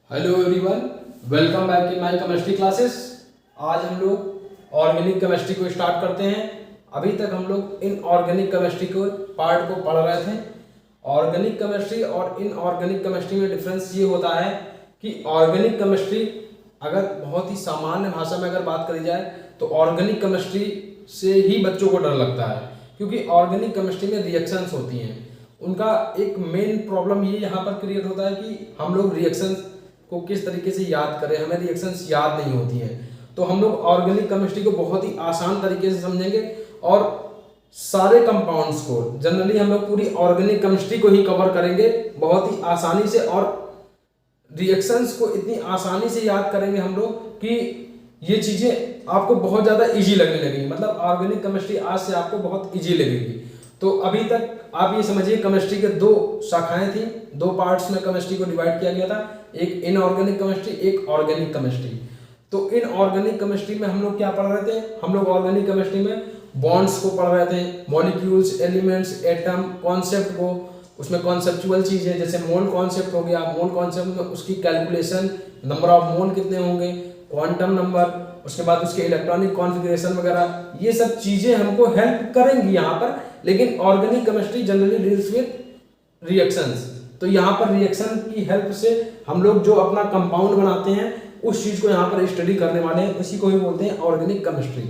Hello everyone, welcome back in my chemistry classes. आज हम लोग ऑर्गेनिक केमिस्ट्री को स्टार्ट करते हैं। अभी तक हम लोग इनऑर्गेनिक केमिस्ट्री को पार्ट को पढ़ रहे थे। ऑर्गेनिक केमिस्ट्री और इनऑर्गेनिक केमिस्ट्री में डिफरेंस ये होता है कि ऑर्गेनिक केमिस्ट्री अगर बहुत ही सामान्य भाषा में अगर बात करी जाए तो ऑर्गेनिक केमिस्ट्री से ही बच्चों को डर लगता है, क्योंकि ऑर्गेनिक केमिस्ट्री में रिएक्शंस होती हैं। उनका एक मेन प्रॉब्लम ये यहाँ पर क्रिएट होता है कि हम लोग रिएक्शंस को किस तरीके से याद करें, हमें रिएक्शंस याद नहीं होती हैं। तो हम लोग ऑर्गेनिक केमिस्ट्री को बहुत ही आसान तरीके से समझेंगे और सारे कंपाउंड्स को जनरली हम लोग पूरी ऑर्गेनिक केमिस्ट्री को ही कवर करेंगे बहुत ही आसानी से, और रिएक्शंस को इतनी आसानी से याद करेंगे हम लोग कि ये चीज़ें आपको बहुत ज़्यादा इजी लगने लगेंगी। मतलब ऑर्गेनिक केमिस्ट्री आज से आपको बहुत इजी लगेगी। तो अभी तक आप ये समझिए केमिस्ट्री के दो शाखाएं थी, दो पार्ट्स में केमिस्ट्री को डिवाइड किया गया था, एक इनऑर्गेनिक केमिस्ट्री, एक ऑर्गेनिक केमिस्ट्री। तो इनऑर्गेनिक केमिस्ट्री में हम लोग क्या पढ़ रहे थे? हम लोग ऑर्गेनिक केमिस्ट्री में बॉन्ड्स को पढ़ रहे थे, मॉलिक्यूल्स, एलिमेंट्स, एटम, कॉन्सेप्ट को, उसमें कॉन्सेप्चुअल चीजें जैसे मोल कॉन्सेप्ट हो गया। मोल कॉन्सेप्ट में उसकी कैलकुलेशन, नंबर ऑफ मोल कितने होंगे, क्वांटम नंबर, उसके बाद उसके इलेक्ट्रॉनिक कॉन्फ़िगरेशन वगैरह, ये सब चीजें हमको हेल्प करेंगी यहाँ पर। लेकिन organic chemistry generally deals with reactions. तो यहाँ पर रिएक्शन की हेल्प से हम लोग जो अपना कंपाउंड बनाते हैं उस चीज को यहाँ पर स्टडी करने वाले हैं, उसी को ही बोलते हैं ऑर्गेनिक केमिस्ट्री।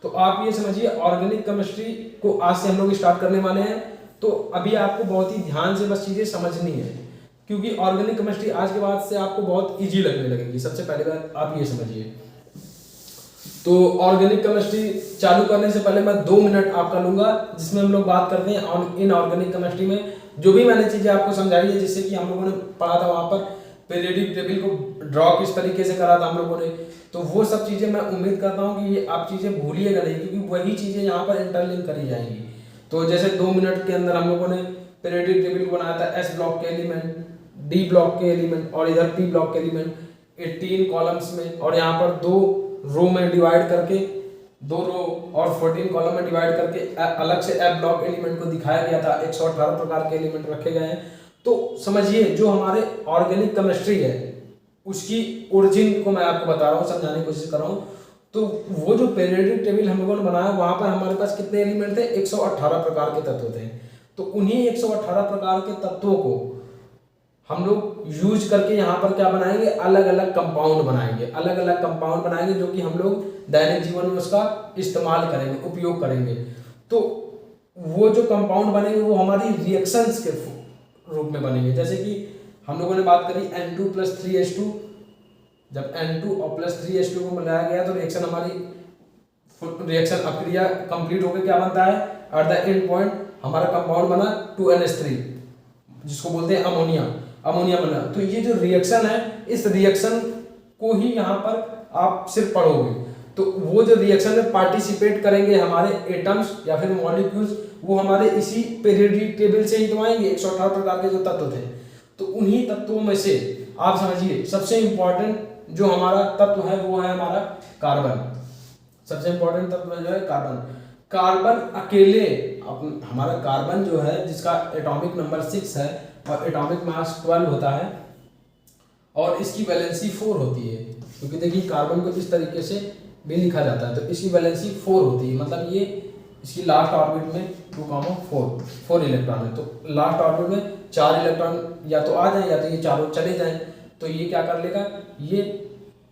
तो आप ये समझिए ऑर्गेनिक केमिस्ट्री को आज से हम लोग स्टार्ट करने वाले हैं। तो अभी आपको बहुत ही ध्यान से बस चीजें समझनी है, क्योंकि ऑर्गेनिक केमिस्ट्री आज के बाद से आपको बहुत इजी लगने लगेगी। सबसे पहले बात आप ये समझिए। तो ऑर्गेनिक केमिस्ट्री चालू करने से पहले मैं 2 मिनट आपका लूंगा, जिसमें हम लोग बात करते हैं इनऑर्गेनिक केमिस्ट्री में जो भी मैंने चीजें आपको समझाई है, जिससे कि हम लोगों ने पढ़ा था वहां पर पीरियोडिक टेबल को ड्रॉ किस तरीके से करा था हम लोगों ने। तो वो सब चीजें मैं उम्मीद करता हूँ कि ये आप चीजें भूलिएगा नहीं, क्योंकि वही चीजें यहाँ पर इंटरलिंक करी जाएंगी। तो जैसे 2 मिनट के अंदर हम लोगों ने पीरियोडिक टेबल को बनाया था, एस ब्लॉक के एलिमेंट, डी ब्लॉक के एलिमेंट और इधर पी ब्लॉक के एलिमेंट 18 कॉलम्स में, और यहाँ पर 2 रो में डिवाइड करके, 2 रो और 14 कॉलम में डिवाइड करके अलग से एफ ब्लॉक एलिमेंट को दिखाया गया था। 118 प्रकार के एलिमेंट रखे गए हैं। तो समझिए जो हमारे ऑर्गेनिक केमिस्ट्री है उसकी ओरिजिन को मैं आपको बता रहा हूँ, समझाने की कोशिश कर रहा हूँ। तो वो जो पीरियोडिक टेबल हम लोगों ने बनाया वहां पर हमारे पास कितने एलिमेंट थे? 118 प्रकार के तत्व थे। तो उन्हीं 118 प्रकार के तत्वों को हम लोग यूज करके यहाँ पर क्या बनाएंगे? अलग अलग कंपाउंड बनाएंगे, अलग अलग कंपाउंड बनाएंगे जो कि हम लोग दैनिक जीवन में उसका इस्तेमाल करेंगे, उपयोग करेंगे। तो वो जो कंपाउंड बनेंगे वो हमारी रिएक्शंस के रूप में बनेंगे। जैसे कि हम लोगों ने बात करी N2 + 3H2, जब N2 और +3H2 को मिलाया गया तो रिएक्शन हमारी रिएक्शन अक्रिया कंप्लीट होकर क्या बनता है? एट द एंड पॉइंट हमारा कंपाउंड बना 2NH3, जिसको बोलते हैं अमोनिया। अमोनिया बना। तो ये जो रिएक्शन है, इस रिएक्शन को ही यहाँ पर आप सिर्फ पढ़ोगे। तो वो जो रिएक्शन में पार्टिसिपेट करेंगे हमारे एटम्स या फिर मॉलिक्यूल्स, वो हमारे इसी पीरियोडिक टेबल से ही तो आएंगे। 118 प्रकार के जो तत्व थे, तो उन्हीं तत्वों में से आप समझिए सबसे इंपॉर्टेंट जो हमारा तत्व है वो है हमारा कार्बन। सबसे इंपॉर्टेंट तत्व जो है कार्बन। कार्बन अकेले हमारा कार्बन जो है, जिसका एटॉमिक नंबर 6 है और एटॉमिक मास 12 होता है और इसकी वैलेंसी 4 होती है। क्योंकि देखिए कार्बन को इस तरीके से भी लिखा जाता है, तो इसकी वैलेंसी 4 होती है। मतलब ये इसकी लास्ट ऑर्बिट में 2,4 इलेक्ट्रॉन है। तो लास्ट ऑर्बिट में 4 इलेक्ट्रॉन या तो आ जाए या तो ये चारों चले जाएं। तो ये क्या कर लेगा? ये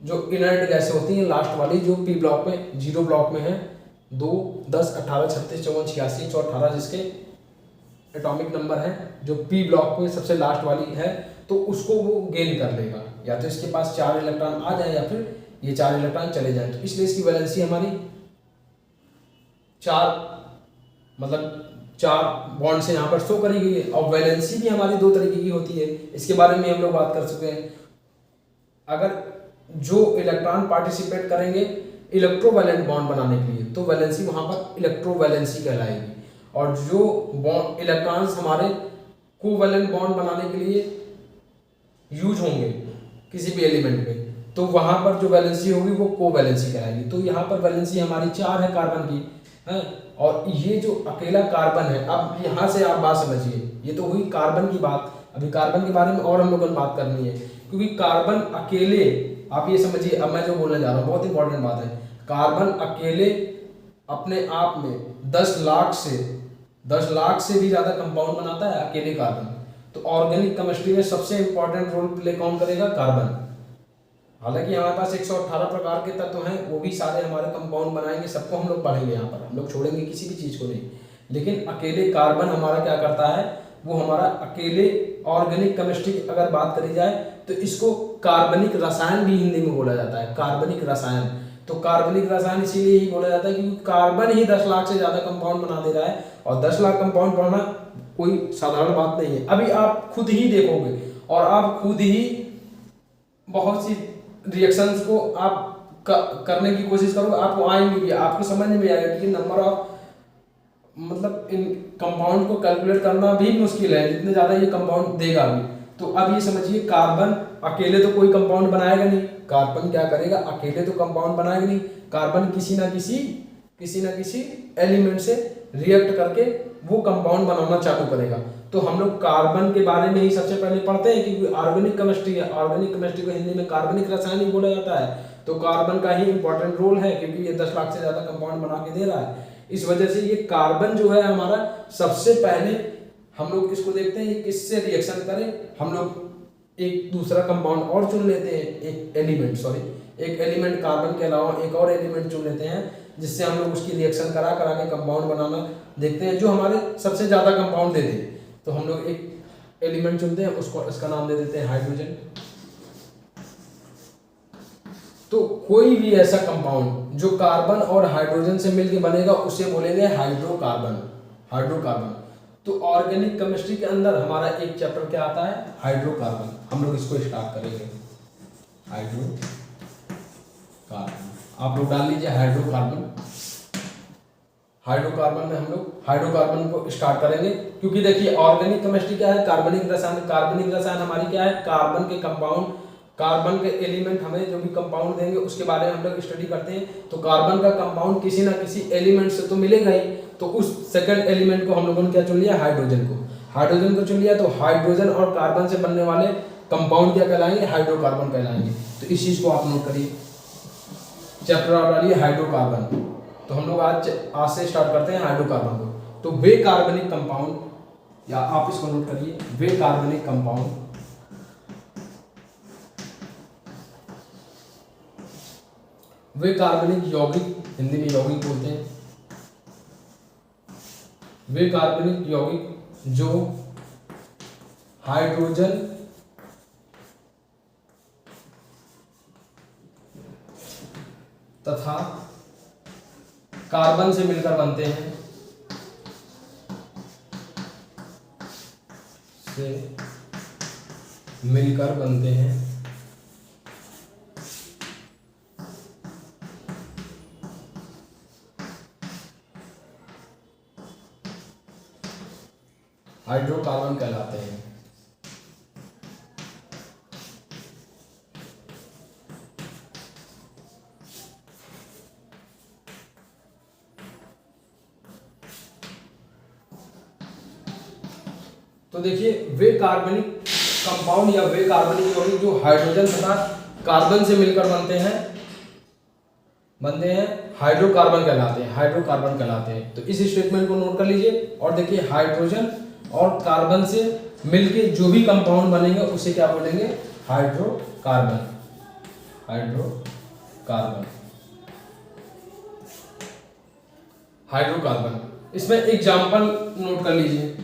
जो इनर्ट गैसें होती हैं लास्ट वाली, जो पी ब्लॉक में, 0 ब्लॉक में है, 2, 10, 18, 36, 54, 86, 118 जिसके एटॉमिक नंबर है, जो पी ब्लॉक में सबसे लास्ट वाली है, तो उसको वो गेन कर लेगा। या तो इसके पास 4 इलेक्ट्रॉन आ जाए या फिर ये 4 इलेक्ट्रॉन चले जाएं। तो इसलिए इसकी वैलेंसी हमारी 4, मतलब 4 बॉन्ड से यहाँ पर शो करी गई है। और वैलेंसी भी हमारी 2 तरीके की होती है, इसके बारे में हम लोग बात कर सकते हैं। अगर जो इलेक्ट्रॉन पार्टिसिपेट करेंगे इलेक्ट्रोवैलेंट बॉन्ड बनाने के लिए, तो वैलेंसी वहां पर इलेक्ट्रोवैलेंसी कहलाएगी। और जो बॉन्ड इलेक्ट्रॉन्स हमारे कोवैलेंट बॉन्ड बनाने के लिए यूज होंगे किसी भी एलिमेंट में, तो वहां पर जो वैलेंसी होगी वो कोवैलेंसी कहलाएगी। तो यहाँ पर वैलेंसी हमारी 4 है कार्बन की, है। और ये जो अकेला कार्बन है, अब यहाँ से आप बात समझिए, ये तो हुई कार्बन की बात। अभी कार्बन के बारे में और हम लोगों ने बात करनी है, क्योंकि कार्बन अकेले, आप ये समझिए, अब मैं जो बोलने जा रहा हूँ बहुत इंपॉर्टेंट बात है। कार्बन अकेले अपने आप में 10 लाख से भी ज़्यादा कंपाउंड बनाता है अकेले कार्बन। तो ऑर्गेनिक केमिस्ट्री में सबसे इंपॉर्टेंट रोल प्ले कौन करेगा? कार्बन। हालांकि हमारे पास 118 प्रकार के तत्व हैं, वो भी सारे हमारे कंपाउंड बनाएंगे, सबको हम लोग पढ़ेंगे यहाँ पर, हम लोग छोड़ेंगे किसी भी चीज़ को नहीं। लेकिन अकेले कार्बन हमारा क्या करता है, वो हमारा अकेले ऑर्गेनिक केमिस्ट्री की अगर बात करी जाए तो इसको कार्बनिक रसायन भी हिंदी में बोला जाता है, कार्बनिक रसायन। तो कार्बनिक रसायन इसीलिए ही बोला जाता है क्योंकि कार्बन ही 10 लाख से ज़्यादा कंपाउंड बना दे रहा है, और 10 लाख कंपाउंड बनाना कोई साधारण बात नहीं है। अभी आप खुद ही देखोगे और आप खुद ही बहुत सी रिएक्शंस को आप करने की कोशिश करोगे, आपको आएंगे भी, आपको समझ में आएगा कि नंबर ऑफ, मतलब इन कंपाउंड को कैलकुलेट करना भी मुश्किल है, जितने ज़्यादा ये कंपाउंड देगा भी। तो अब ये समझिए, कार्बन अकेले तो कोई कंपाउंड बनाएगा नहीं, कार्बन क्या करेगा, अकेले तो कंपाउंड बनाएगा नहीं, कार्बन किसी ना किसी एलिमेंट से रिएक्ट करके वो कंपाउंड बनाना चालू करेगा। तो हम लोग कार्बन के बारे में ही सबसे पहले पढ़ते हैं, क्योंकि ऑर्गेनिक केमिस्ट्री है, ऑर्गेनिक केमिस्ट्री को हिंदी में कार्बनिक रसायन ही बोला जाता है। तो कार्बन का ही इंपॉर्टेंट रोल है, क्योंकि ये 10 लाख से ज़्यादा कंपाउंड बना के दे रहा है। इस वजह से ये कार्बन जो है हमारा, सबसे पहले हम लोग इसको देखते हैं किससे रिएक्शन करें। हम लोग एक दूसरा कंपाउंड और चुन लेते हैं, एक एलिमेंट कार्बन के अलावा एक और एलिमेंट चुन लेते हैं, जिससे हम लोग उसकी रिएक्शन करा के कंपाउंड बनाना देखते हैं, जो हमारे सबसे ज़्यादा कंपाउंड दे दे। तो हम लोग एक एलिमेंट चुनते हैं, उसको इसका नाम दे देते हैं हाइड्रोजन। तो कोई भी ऐसा कंपाउंड जो कार्बन और हाइड्रोजन से मिलकर बनेगा उसे बोलेंगे हाइड्रोकार्बन। तो ऑर्गेनिक केमिस्ट्री के अंदर हमारा एक चैप्टर क्या आता है, हाइड्रोकार्बन। हम लोग इसको स्टार्ट करेंगे, हाइड्रोकार्बन। आप लोग डाल लीजिए हाइड्रोकार्बन में हम लोग हाइड्रोकार्बन को स्टार्ट करेंगे, क्योंकि देखिए ऑर्गेनिक केमिस्ट्री क्या है, कार्बनिक रसायन हमारी क्या है, कार्बन के कंपाउंड, कार्बन के एलिमेंट हमें जो भी कंपाउंड देंगे उसके बारे में हम लोग स्टडी करते हैं। तो कार्बन का कंपाउंड किसी ना किसी एलिमेंट से तो मिलेगा ही, तो उस सेकंड एलिमेंट को हम लोगों ने क्या चुन लिया, हाइड्रोजन को चुन लिया। तो हाइड्रोजन और कार्बन से बनने वाले कंपाउंड क्या कहलाएंगे, हाइड्रोकार्बन कहलाएंगे। तो इस चीज को आप नोट करिए, चैप्टर आप डालिए हाइड्रोकार्बन। तो हम लोग आज से स्टार्ट करते हैं हाइड्रोकार्बन को। तो वे कार्बनिक कंपाउंड, या आप इसको नोट करिए, वे कार्बनिक कंपाउंड वे कार्बनिक यौगिक, हिंदी में यौगिक बोलते हैं, वे कार्बनिक यौगिक जो हाइड्रोजन तथा कार्बन से मिलकर बनते हैं, हाइड्रोकार्बन कहलाते हैं। तो देखिए, वे कार्बनिक कंपाउंड या वे कार्बनिक यौगिक जो हाइड्रोजन तथा कार्बन से मिलकर बनते हैं हाइड्रोकार्बन कहलाते हैं। तो इस स्टेटमेंट को नोट कर लीजिए और देखिए, हाइड्रोजन और कार्बन से मिलके जो भी कंपाउंड बनेंगे उसे क्या बोलेंगे, हाइड्रोकार्बन। इसमें एग्जाम्पल नोट कर लीजिए,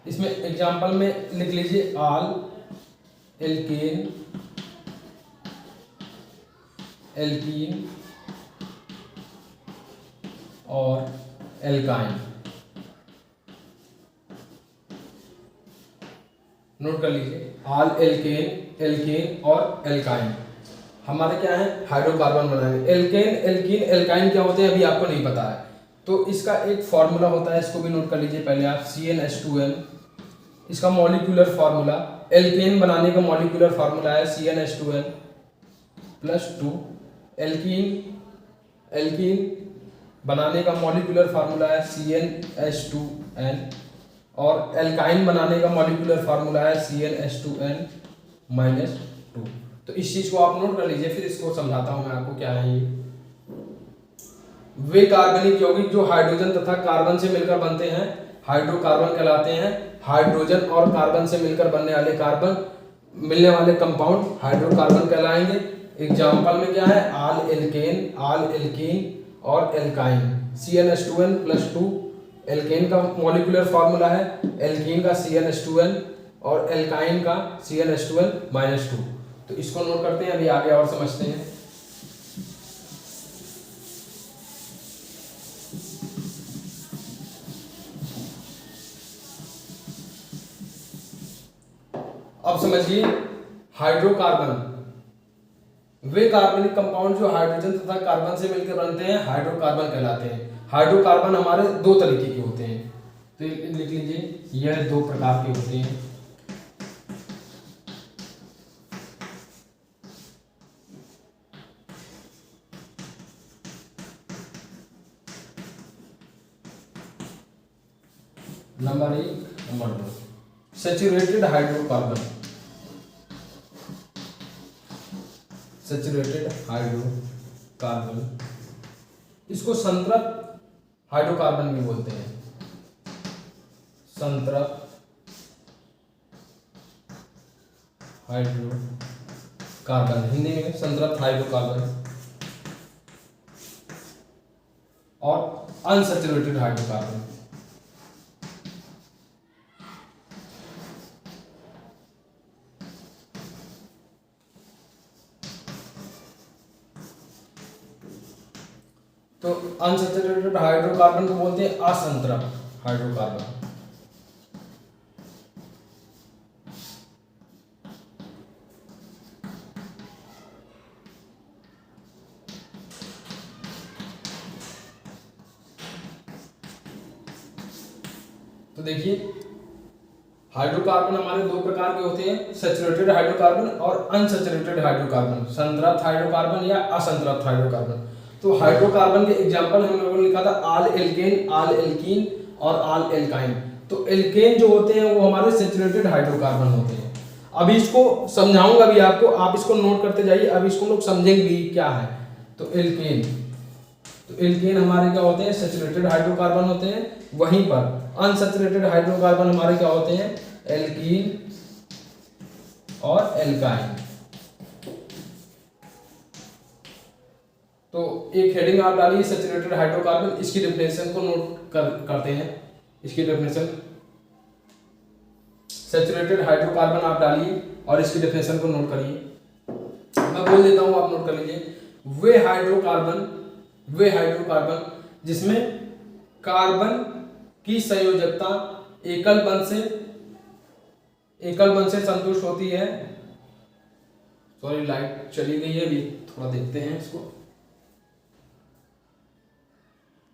इसमें एग्जाम्पल में लिख लीजिए आल, एल्केन, और एल्काइन। नोट कर लीजिए, आल, एल्केन और एल्काइन हमारे क्या है, हाइड्रोकार्बन बनाएंगे। एल्केन, एल्काइन क्या होते हैं अभी आपको नहीं पता है, तो इसका एक फॉर्मूला होता है, इसको भी नोट कर लीजिए पहले आप, CnH2n। इसका मॉलिक्यूलर फार्मूला, एल्केन बनाने का मॉलिक्यूलर फार्मूला है CnH2n +2। एल्कीन बनाने का मॉलिक्यूलर फार्मूला है CnH2n, और एल्काइन बनाने का मॉलिक्यूलर फार्मूला है CnH2n-2। तो इस चीज को आप नोट कर लीजिए, फिर इसको समझाता हूं मैं आपको क्या है ये। वे कार्बनिक यौगिक जो हाइड्रोजन तथा कार्बन से मिलकर बनते हैं हाइड्रोकार्बन कहलाते हैं। हाइड्रोजन और कार्बन से मिलकर बनने वाले मिलने वाले कंपाउंड हाइड्रोकार्बन कहलाएंगे। एग्जाम्पल में क्या है, आल एल्केन और एल्काइन। CnH2n+2 एल्केन का मॉलिक्यूलर फार्मूला है, एल्कीन का CnH2n और एल्काइन का CnH2n-2। तो इसको नोट करते हैं, अभी आगे और समझते हैं। अब समझिए, हाइड्रोकार्बन वे कार्बनिक कंपाउंड जो हाइड्रोजन तथा कार्बन से मिलकर बनते हैं हाइड्रोकार्बन कहलाते हैं। हाइड्रोकार्बन हमारे दो तरीके के होते हैं, तो लिख लीजिए, यह दो प्रकार के होते हैं। Number 1, number 2, saturated hydrocarbon. Saturated hydrocarbon, इसको संतृप्त हाइड्रोकार्बन भी बोलते हैं। संतृप्त हाइड्रोकार्बन, हिंदी में संतृप्त हाइड्रोकार्बन, और अनसैचुरेटेड हाइड्रोकार्बन। तो अनसैचुरेटेड हाइड्रोकार्बन को बोलते हैं असंतृप्त हाइड्रोकार्बन। तो देखिए, हाइड्रोकार्बन हमारे दो प्रकार के होते हैं, सैचुरेटेड हाइड्रोकार्बन और अनसैचुरेटेड हाइड्रोकार्बन, संतृप्त हाइड्रोकार्बन या असंतृप्त हाइड्रोकार्बन। तो हाइड्रोकार्बन के एग्जांपल हम लोगों ने लिखा था आल एल्केन, आल एल्कीन और आल एल्काइन। तो एल्केन जो होते हैं वो हमारे सैचुरेटेड हाइड्रोकार्बन होते हैं। अभी इसको समझाऊंगा भी आपको, आप इसको नोट करते जाइए, अब इसको लोग समझेंगे भी क्या है। तो एल्केन हमारे क्या होते हैं, सैचुरेटेड हाइड्रोकार्बन होते हैं। वहीं पर अनसैचुरेटेड हाइड्रोकार्बन हमारे क्या होते हैं, एल्कीन और एल्काइन। तो एक हेडिंग आप डालिए, सैचुरेटेड हाइड्रोकार्बन, इसकी डेफिनेशन को नोट करते हैं। इसकी डेफिनेशन, सैचुरेटेड हाइड्रोकार्बन आप डालिए और इसकी डेफिनेशन को नोट करिए। मैं बोल देता हूं, आप नोट कर लीजिए। वे हाइड्रोकार्बन जिसमें कार्बन की संयोजकता एकल बंध से संतुष्ट होती है। सॉरी, लाइट चली गई है, अभी थोड़ा देखते हैं इसको।